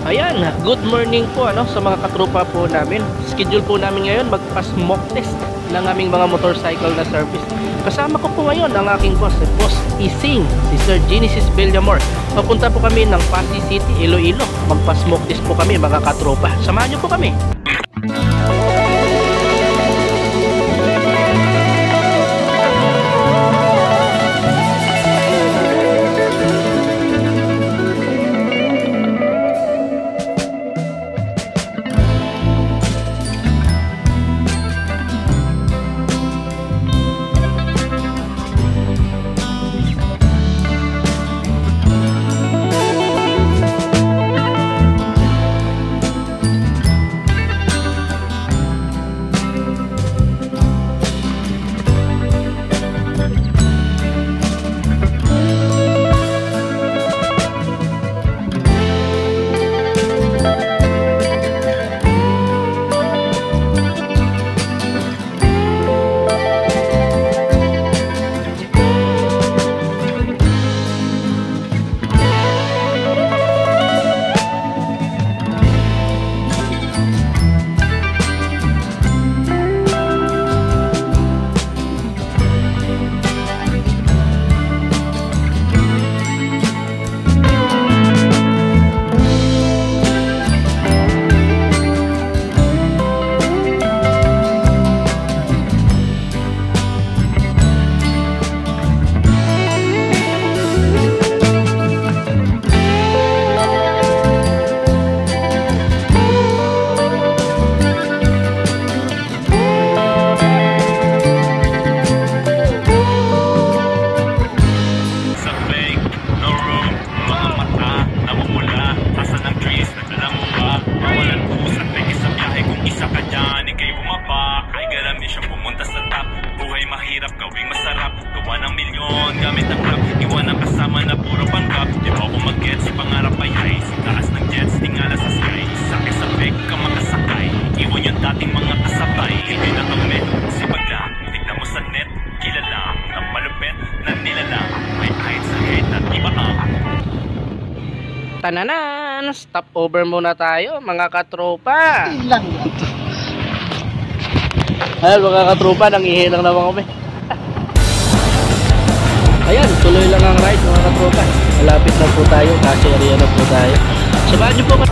Ayan, good morning po sa mga katropa po namin. Schedule po namin ngayon magpa-smoke test ng aming mga motorcycle na service. Kasama ko po ngayon ang aking boss, si Boss Ising, si Sir Genesis Villamor. Papunta po kami ng Pasig City, Iloilo. Magpa-smoke test po kami mga katropa. Samahan niyo po kami. Tananan, stop over muna tayo mga katropa. Lang. Ayan mga katropa, nangihilang naman kami. Ayan, tuloy lang ang ride mga katropa. Malapit na po tayo, kasi area na po tayo. Samahan niyo po kami.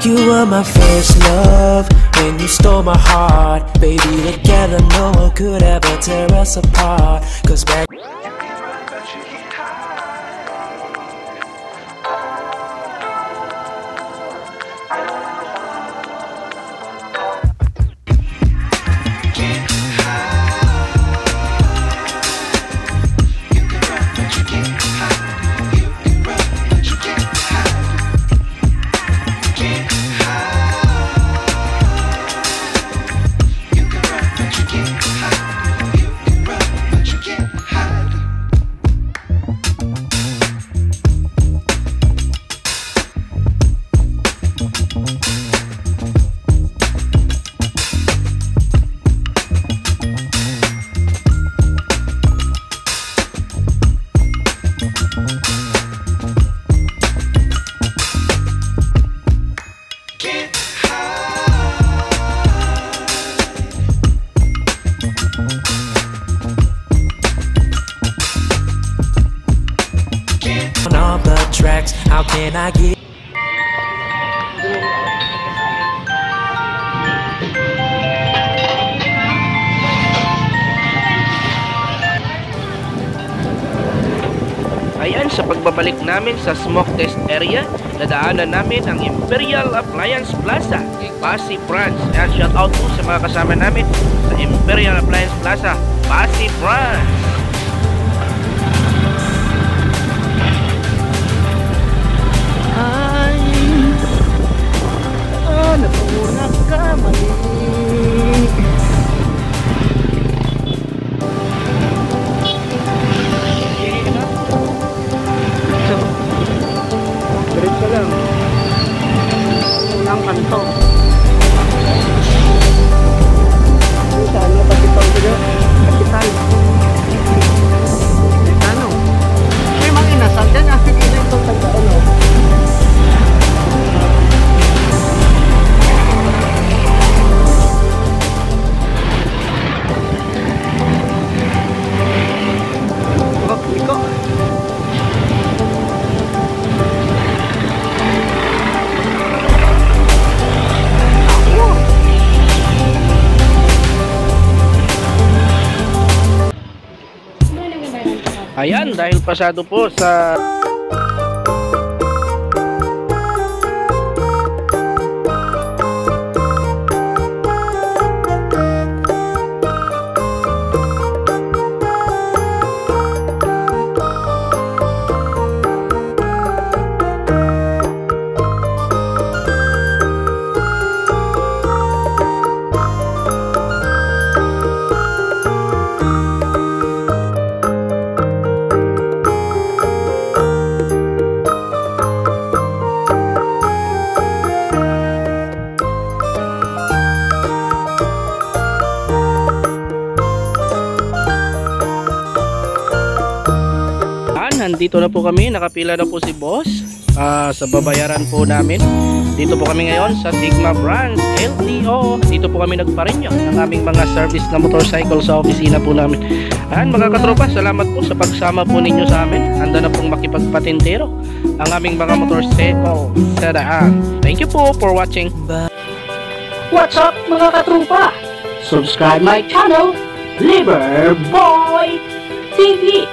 You were my first love, and you stole my heart. Baby, together no one could ever tear us apart. 'Cause back hide. can I get? Ayan, sa pagbabalik namin sa smoke test area, nadaanan namin ang Imperial Appliance Plaza, Pasig Branch. Ayan, shout out po sa mga kasama namin sa Imperial Appliance Plaza, Pasig Branch. Ay, napunag ka mali. Diretso lang. Unang kanto. Saan mo kapital ko? Kapital. Ano? May mga inasal dyan. Asin ina itong tagda-ano. Iko. Ayan, dahil pasado po sa nandito na po kami, nakapila na po si boss sa babayaran po namin. Dito po kami ngayon sa Sigma Branch LTO. Dito po kami nagparinyo ng aming mga service na motorcycle sa opisina po namin. Mga katropa, salamat po sa pagsama po ninyo sa amin. Handa na pong makipagpatintero ang aming mga motorcycle sa daan. Thank you po for watching. What's up mga katropa? Subscribe my channel, Liverboy TV.